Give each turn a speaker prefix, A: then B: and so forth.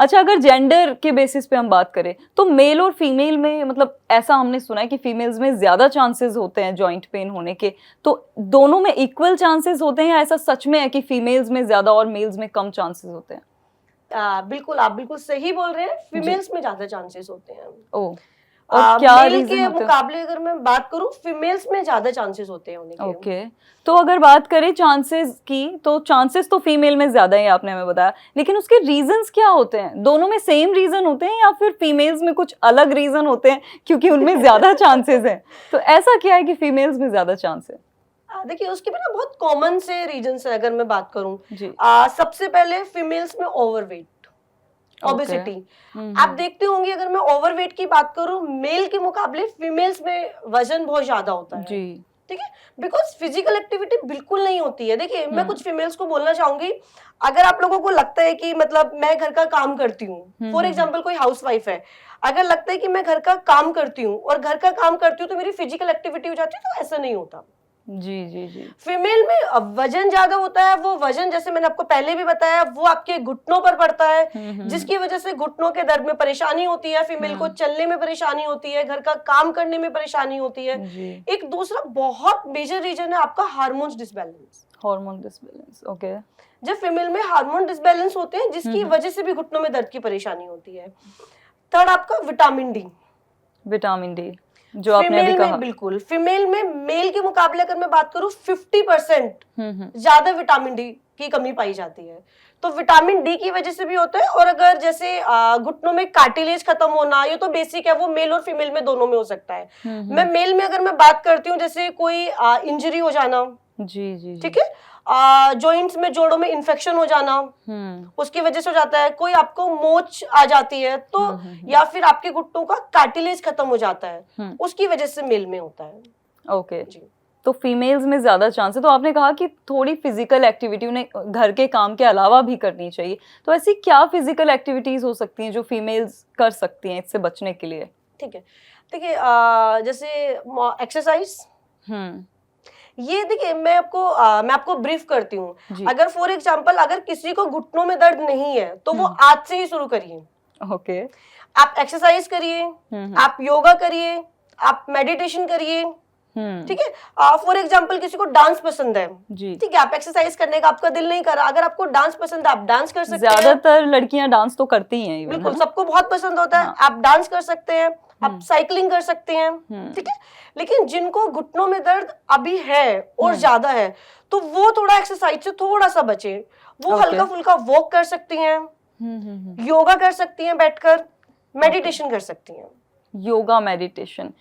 A: अच्छा, अगर जेंडर के बेसिस पे हम बात करें तो मेल और फीमेल में, मतलब ऐसा हमने सुना है कि फीमेल्स में ज्यादा चांसेस होते हैं जॉइंट पेन होने के, तो दोनों में इक्वल चांसेस होते हैं या ऐसा सच में है कि फीमेल्स में ज्यादा और मेल्स में कम चांसेस होते हैं?
B: बिल्कुल, आप बिल्कुल सही बोल रहे हैं,
A: जी।
B: फीमेल्स में ज्यादा चांसेस होते हैं।
A: ओ, और क्या
B: मेल
A: रीजन
B: के
A: होते हैं?
B: मुकाबले अगर मैं बात करूं, फीमेल्स में ज्यादा चांसेस होते हैं होने के।
A: ओके, तो अगर बात करें चांसेस की, तो चांसेस तो फीमेल में ज्यादा है, आपने हमें बताया, लेकिन उसके रीजंस क्या होते हैं? दोनों में सेम रीजन होते हैं या फिर फीमेल्स में कुछ अलग रीजन होते हैं क्योंकि उनमें ज्यादा चांसेस हैं? तो ऐसा क्या है कि फीमेल्स में ज्यादा चांस है?
B: देखिए, उसके भी ना बहुत कॉमन से रीजंस है अगर मैं बात करूं।
A: जी।
B: सबसे पहले फीमेल्स में ओवरवेट, ओबेसिटी। आप देखते होंगे, अगर मैं ओवरवेट की बात करूं, मेल के मुकाबले फीमेल्स में वजन बहुत ज्यादा होता है।
A: जी।
B: ठीक है, बिकॉज फिजिकल एक्टिविटी बिल्कुल नहीं होती है। देखिए, मैं कुछ फीमेल्स को बोलना चाहूंगी, अगर आप लोगों को लगता है कि मतलब मैं घर का काम करती हूँ, फॉर एग्जाम्पल कोई हाउसवाइफ है, अगर लगता है कि मैं घर का काम करती हूँ और घर का काम करती हूँ तो मेरी फिजिकल एक्टिविटी हो जाती है, तो ऐसा नहीं होता।
A: जी जी जी।
B: फीमेल में वजन ज्यादा होता है। वो वजन, जैसे मैंने आपको पहले भी बताया, वो आपके घुटनों पर पड़ता है, जिसकी वजह से घुटनों के दर्द में परेशानी होती है, फीमेल को चलने में परेशानी होती है, घर का काम करने में परेशानी होती है।
A: जी।
B: एक दूसरा बहुत मेजर रीजन है आपका hormones disbalance.
A: Hormone disbalance, okay.
B: जब फीमेल में हार्मोन डिसबैलेंस होते हैं, जिसकी वजह से भी घुटनों में दर्द की परेशानी होती है। थर्ड, आपका विटामिन डी।
A: विटामिन डी, जो आपने अभी
B: फीमेल
A: कहा।
B: में बिल्कुल, फीमेल में मेल के मुकाबले अगर मैं बात करूं, 50% ज्यादा विटामिन डी की कमी पाई जाती है। तो विटामिन डी की वजह से भी होता है। और अगर जैसे घुटनों में कार्टिलेज खत्म होना, ये तो बेसिक है, वो मेल और फीमेल में दोनों में हो सकता है। मैं मेल में अगर मैं बात करती हूँ, जैसे कोई इंजरी हो जाना,
A: जी जी।
B: ठीक है, जॉइंट्स में, जोड़ों में इन्फेक्शन हो जाना, उसकी वजह से हो जाता है। कोई आपको मोच आ जाती है तो, या फिर आपके घुटनों का कार्टिलेज खत्म हो जाता है, उसकी वजह से मेल में होता है।
A: ओके जी। तो फीमेल्स में ज्यादा चांस है। तो आपने कहा कि थोड़ी फिजिकल एक्टिविटी उन्हें घर के काम के अलावा भी करनी चाहिए, तो ऐसी क्या फिजिकल एक्टिविटीज हो सकती हैं जो फीमेल्स कर सकती हैं इससे बचने के लिए?
B: ठीक है, देखिए, जैसे एक्सरसाइज, ये देखिए, मैं आपको ब्रीफ करती हूँ। अगर फॉर एग्जांपल, अगर किसी को घुटनों में दर्द नहीं है तो वो आज से ही शुरू करिए।
A: ओके।
B: आप एक्सरसाइज करिए, आप योगा करिए, आप मेडिटेशन करिए। ठीक है, फॉर एग्जांपल किसी को डांस पसंद है, ठीक है, आप एक्सरसाइज करने का आपका दिल नहीं कर रहा, अगर आपको डांस पसंद है, आप डांस कर सकते हैं।
A: ज्यादातर लड़कियां डांस तो करती हैं,
B: बिल्कुल, सबको बहुत पसंद होता है। आप डांस कर सकते हैं, आप साइकिलिंग कर सकते हैं, ठीक है। लेकिन जिनको घुटनों में दर्द अभी है और ज्यादा है, तो वो थोड़ा एक्सरसाइज से थोड़ा सा बचे। वो हल्का फुल्का वॉक कर सकती हैं, योगा कर सकती हैं बैठकर, मेडिटेशन कर सकती हैं।
A: योगा, मेडिटेशन,